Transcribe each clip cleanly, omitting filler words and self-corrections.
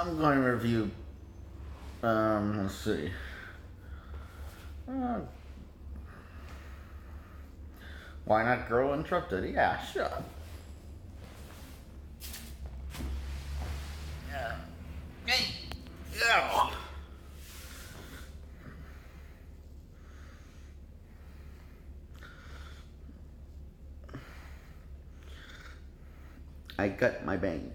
I'm going to review. Let's see. Uh, why not Girl Interrupted? Yeah, sure. Yeah. Hey. Yeah. I cut my bangs.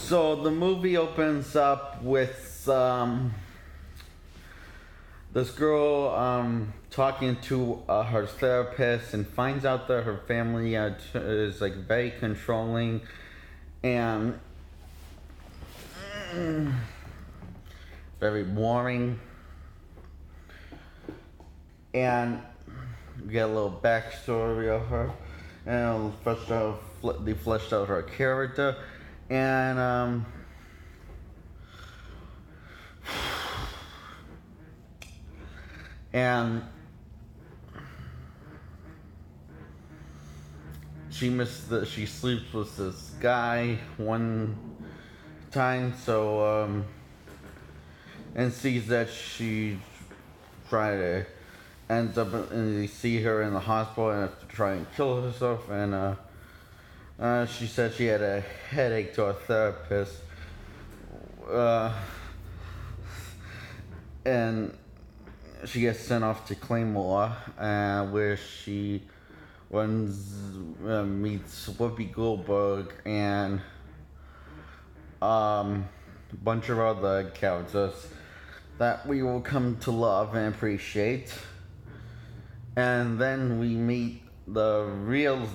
So the movie opens up with this girl talking to her therapist and finds out that her family is like very controlling and very boring. And we get a little backstory of her, and they fleshed out her character, and and she sleeps with this guy one time, so and sees that she tried to ends up and they see her in the hospital and have to try and kill herself, and she said she had a headache to a therapist, uh, and she gets sent off to Claymore, where she meets Whoopi Goldberg and a bunch of other characters that we will come to love and appreciate. And then we meet the real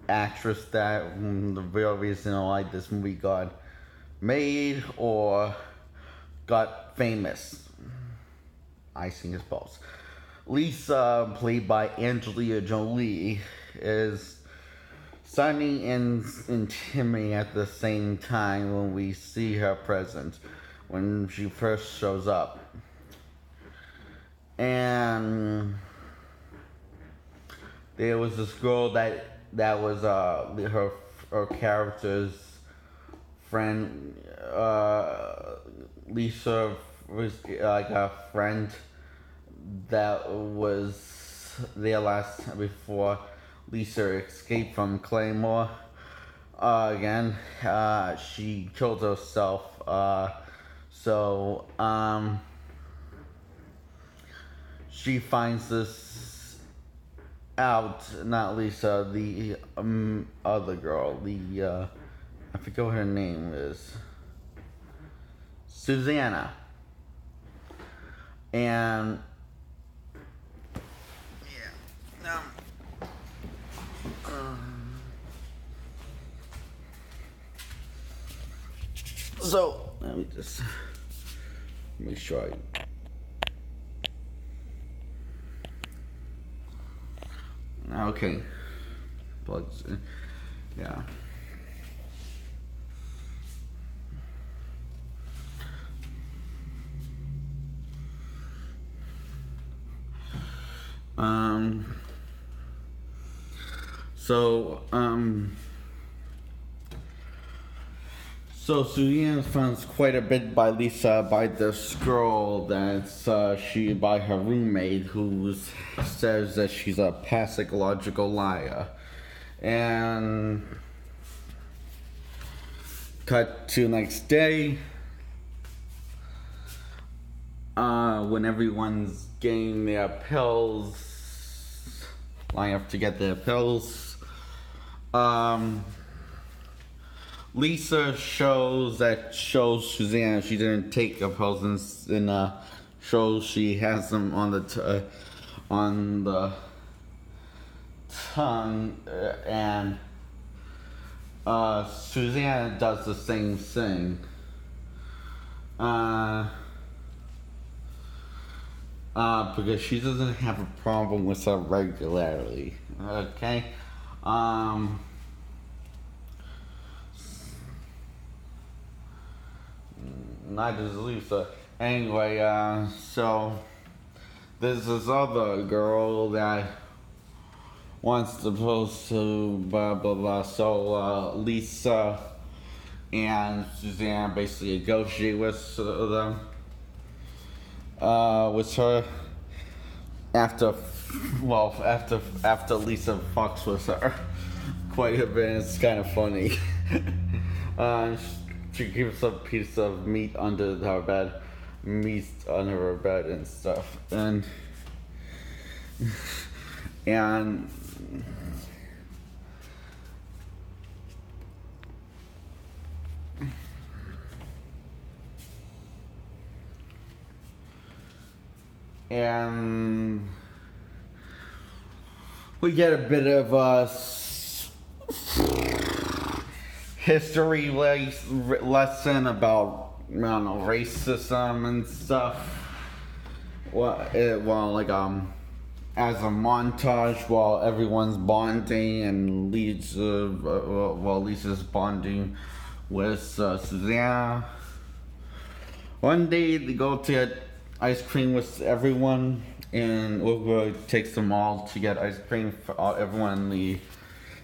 actress that the real reason why this movie got made or got famous. I sing his pulse. Lisa, played by Angelina Jolie, is stunning and intimidating at the same time when we see her present, when she first shows up. And there was this girl that was her character's friend. Lisa was like a friend that was there last before Lisa escaped from Claymore. Again, she killed herself. So she finds this out. Not Lisa, the other girl. I forget what her name is. Susanna. And yeah, so let me just make sure okay, plugs in. Yeah. So Suzanne finds quite a bit by Lisa by this girl that's by her roommate who says that she's a pathological liar. And cut to the next day, when everyone's getting their pills, lining up to get their pills. Lisa shows Suzanne she didn't take the pills and shows she has them on the tongue, and Suzanne does the same thing. Because she doesn't have a problem with her regularly. Okay? Um, Not just Lisa. Anyway, so there's this other girl that wants to post to blah blah blah. So Lisa and Suzanne basically negotiate with them, with her after, after Lisa fucks with her quite a bit. It's kind of funny. uh, she keeps a piece of meat under her bed, and stuff, and and we get a bit of a history lesson about, I don't know, racism and stuff. As a montage while everyone's bonding and Lisa's bonding with Susanna. One day they go to get ice cream with everyone, and Ugo takes them all to get ice cream. Everyone in the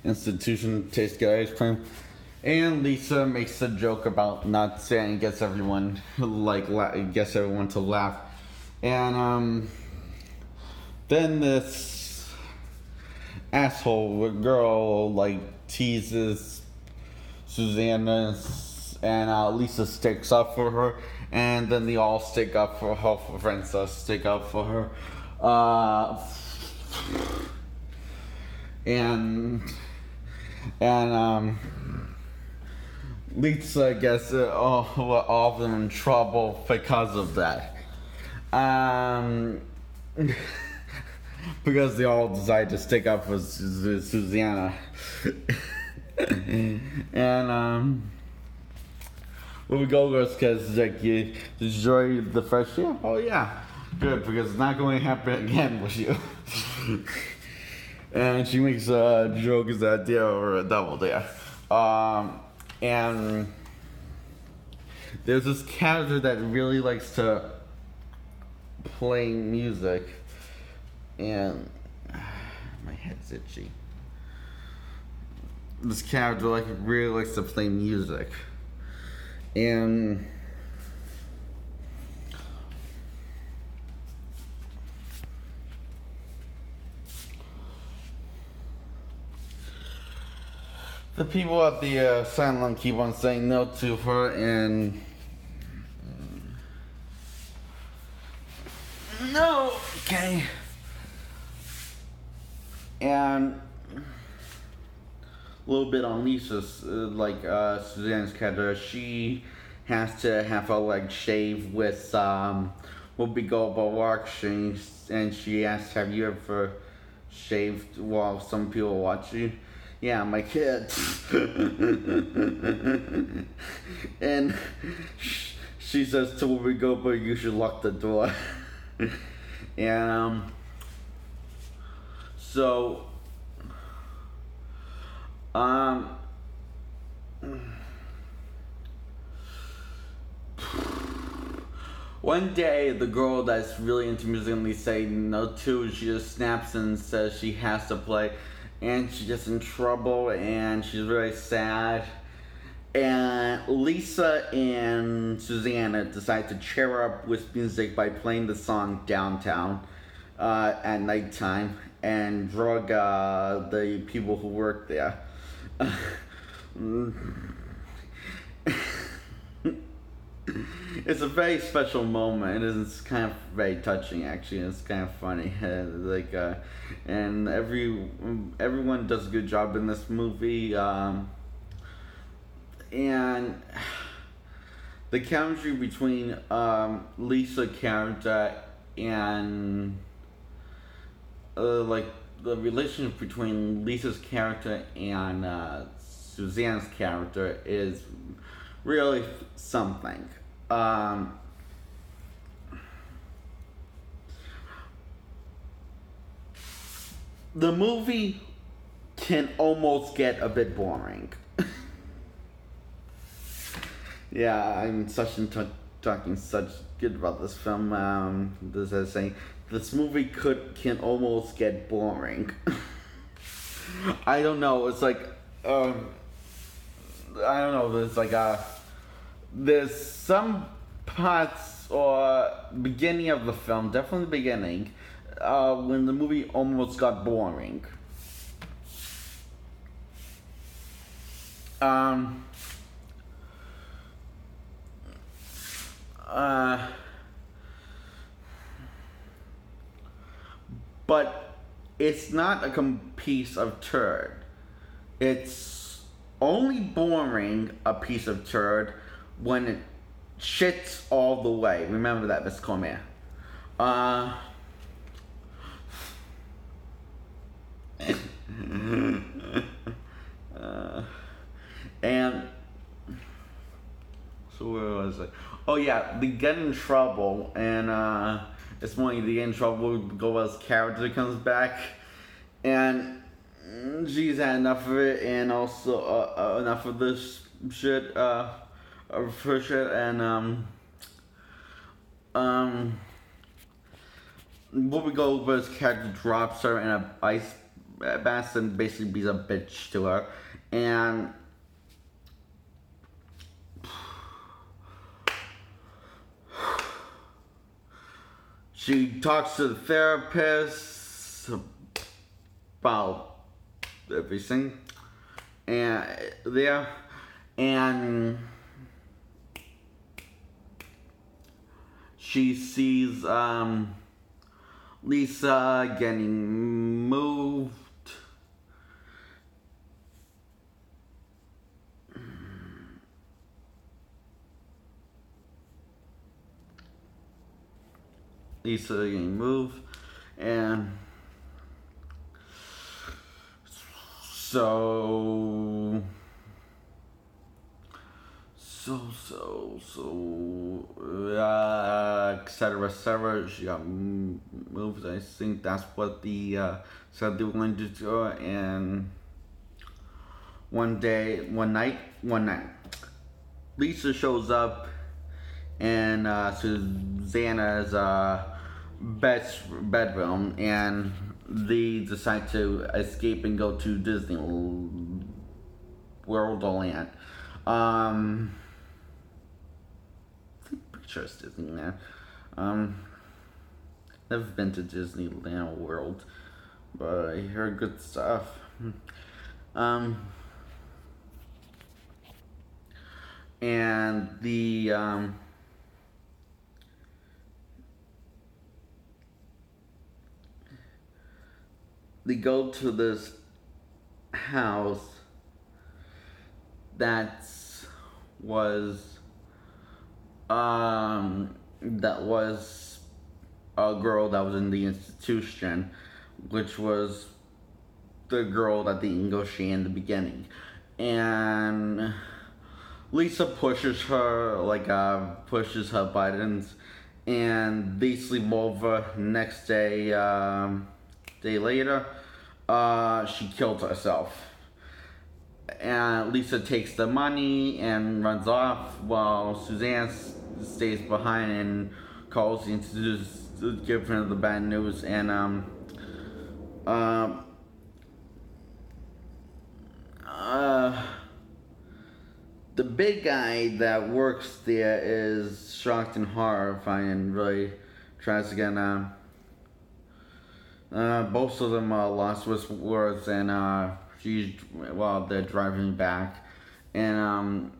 institution takes to get ice cream. And Lisa makes a joke about not saying, gets everyone to laugh. And then this asshole girl teases Susanna, and Lisa sticks up for her, and then they all stick up for her. Friends stick up for her, and Lisa gets all of them in trouble because of that. Because they all decide to stick up for Susanna. And where we go goes because you enjoy the first year. Oh yeah, good, because it's not going to happen again with you. And she makes a joke as a dare or a double dare. And there's this character that really likes to play music, and my head's itchy. This character really likes to play music, and the people at the asylum keep on saying no to her, and no, okay. And a little bit on Lisa's, Suzanne's character. She has to have her leg shaved with Whoopi Goldberg watching, and she asks, "Have you ever shaved while some people watch you?" Yeah, my kids. And she says to Whoopi Goldberg, "You should lock the door." And so one day the girl that's really into music and they say no to, she just snaps and says she has to play, and she gets in trouble and she's very sad. And Lisa and Susanna decide to cheer up with music by playing the song Downtown at nighttime and drug the people who work there. It's a very special moment. It's kind of very touching, actually. It's kind of funny. And everyone does a good job in this movie. And the chemistry between Lisa character and the relationship between Lisa's character and Suzanne's character is really something. The movie can almost get a bit boring. Yeah, I'm talking such good about this film. This is saying this movie can almost get boring. I don't know. It's like I don't know. There's some parts or beginning of the film, definitely the beginning, when the movie almost got boring. But it's not a piece of turd. It's only boring a piece of turd when it shits all the way. Remember that, Miss Cormier. And so where was I? Oh yeah, they get in trouble, and it's when they get in trouble. Goa's character comes back, and she's had enough of it, and also enough of this shit, of her shit, and Whoopi Goldberg's character drops her in a ice bath and basically beats a bitch to her, and she talks to the therapist about everything, and she sees Lisa getting moved. Lisa getting moved, and so etc. etc. She got moved. I think that's what the said they were going to do. And one night, Lisa shows up in Susanna's bedroom, and they decide to escape and go to Disney World or Land. Pretty sure it's Disneyland. Never been to Disneyland World, but I heard good stuff. And they go to this house that was a girl that was in the institution, which was the girl that they negotiated in the beginning, and Lisa pushes her buttons, and they sleep over. Next day, day later, she killed herself. And Lisa takes the money and runs off, while Suzanne stays behind and calls in to give her the bad news. And the big guy that works there is shocked and horrified and really tries to get both of them are lost with words, and they're driving back, and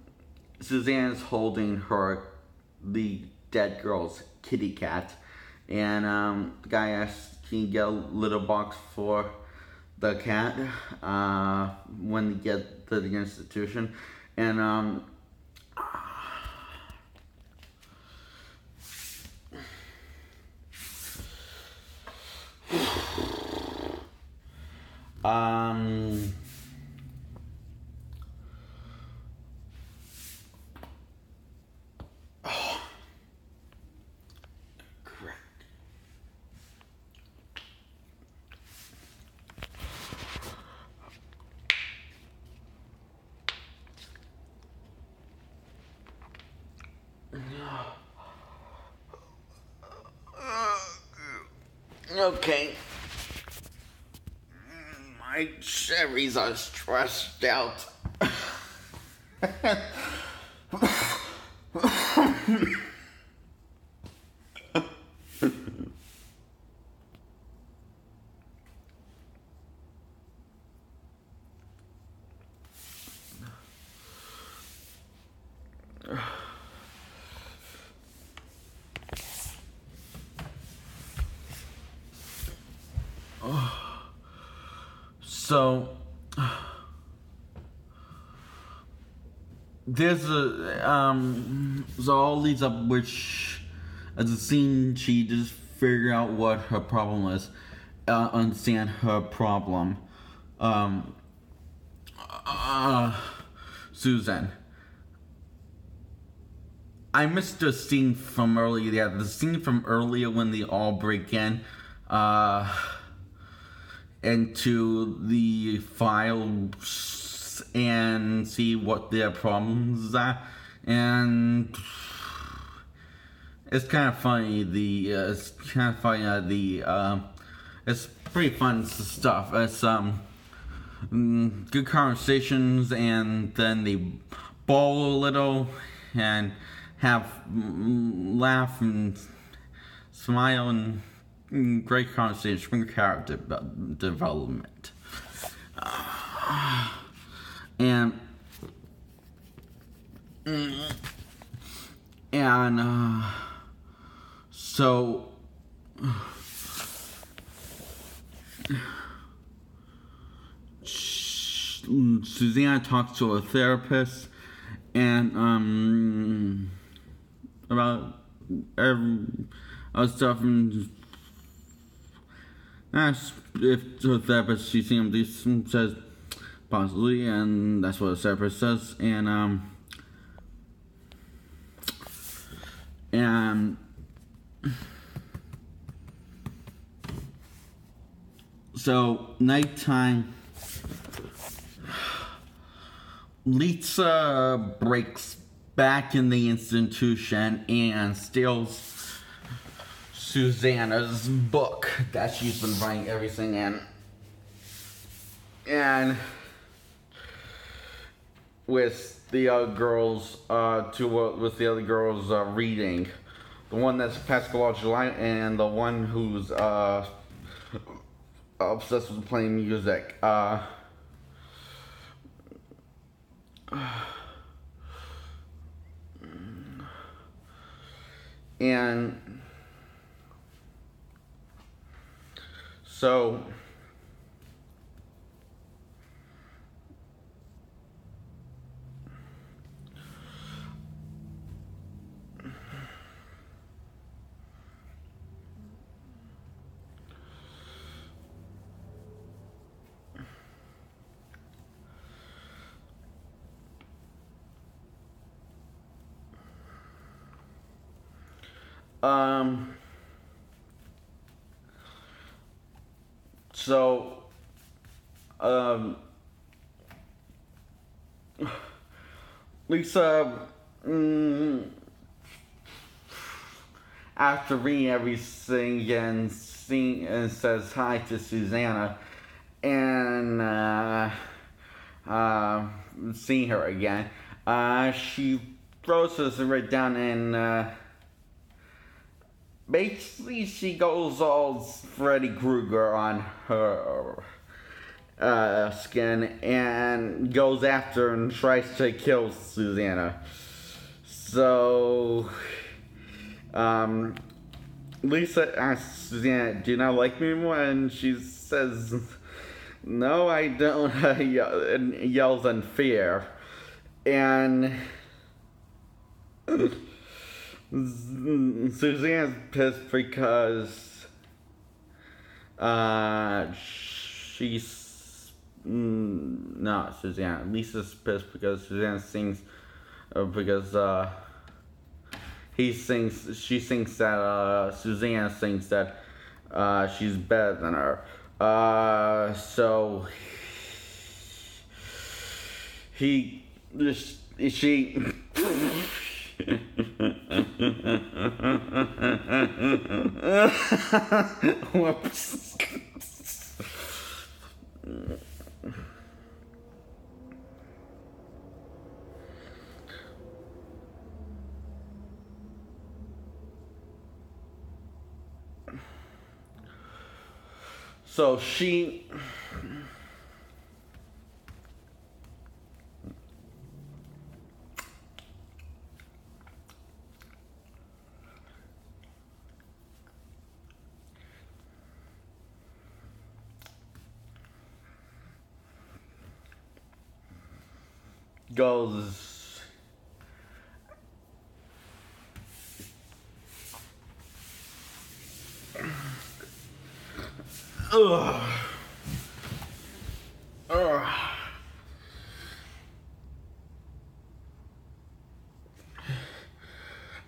Suzanne's holding the dead girl's kitty cat, and the guy asks, can you get a litter box for the cat when they get to the institution, and Okay. My cherries are stressed out. So there's so all these up which as a scene she just figure out what her problem is, understand her problem. Susan. I missed the scene from earlier. Yeah, the scene from earlier when they all break in into the files and see what their problems are, and it's kind of funny. It's pretty fun stuff. It's good conversations, and then they bawl a little and have laugh and smile and great conversation, great character development, and so Susanna talks to a therapist and about stuff, and that's if the therapist she says possibly, and that's what the therapist says, and so nighttime. Lisa breaks back in the institution and steals Susanna's book that she's been writing everything in. And with the other girls, reading. The one that's pathological and the one who's obsessed with playing music. And so Lisa, after reading everything and says hi to Susanna and seeing her again, she throws this right down and basically she goes all Freddy Krueger on her skin and goes after and tries to kill Susanna. So Lisa asks Susanna, "Do you not like me anymore?" And she says, "No, I don't," and yells in fear. And Susanna's pissed because not Susanna. Lisa's pissed because Susanna sings because she thinks that Susanna thinks that she's better than her. So she Whoops. So she goes, ugh. Ugh.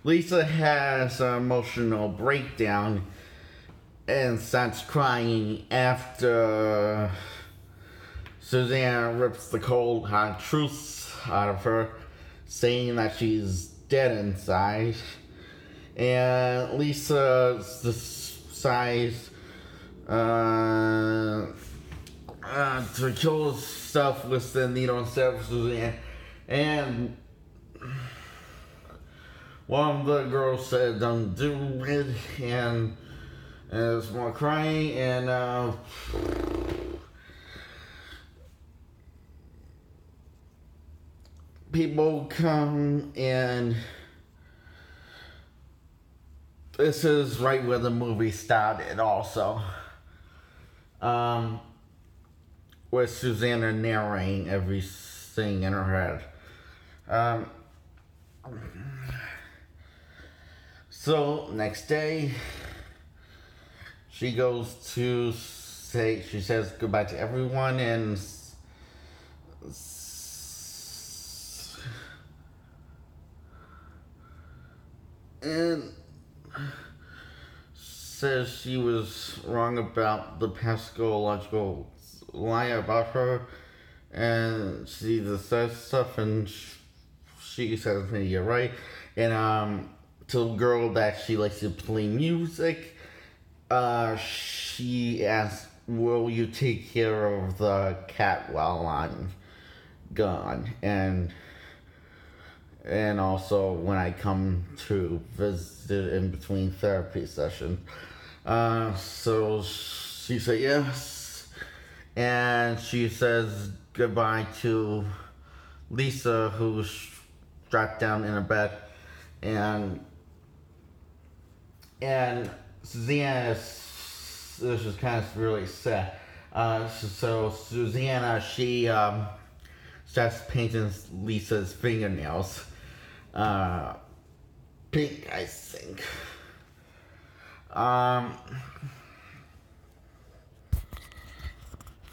Lisa has an emotional breakdown and starts crying after Susanna rips the cold hard truth out of her, saying that she's dead inside. And Lisa decides to kill herself with the needle instead of Susanna. And one of the girls said, "Don't do it," and there's more crying, and people come, and this is right where the movie started also. With Susanna narrating everything in her head. So, next day, she goes to she says goodbye to everyone, and says she was wrong about the pathological lie about her, and she says stuff, and she says, "Hey, you're right." And to the girl that she likes to play music, she asks, "Will you take care of the cat while I'm gone? And also when I come to visit in between therapy sessions." So she said yes, and she says goodbye to Lisa, who's strapped down in a bed, and Susanna, this is kind of really sad. So Susanna, she starts painting Lisa's fingernails pink, I think.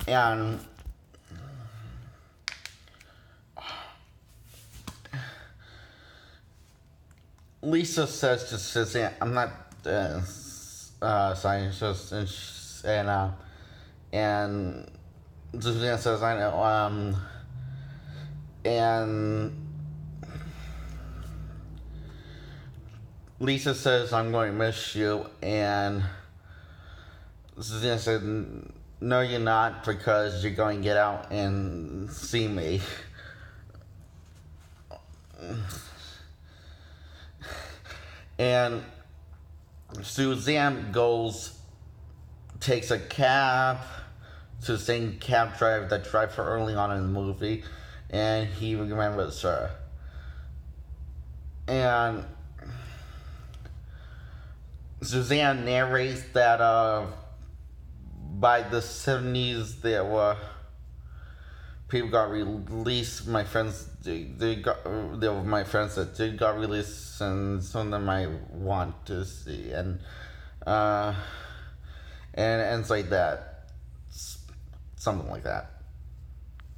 And Lisa says to Susanna, "I'm not scientist," and Susanna says, "I know," and Lisa says, "I'm going to miss you," and Susanna said, "No, you're not, because you're going to get out and see me." And Suzanne takes a cab to the same cab driver that drives her early on in the movie, and he remembers her. And Suzanne narrates that by the 70s there were people got released. My friends, there were my friends that got released, and some of them I want to see, and it's like that, something like that.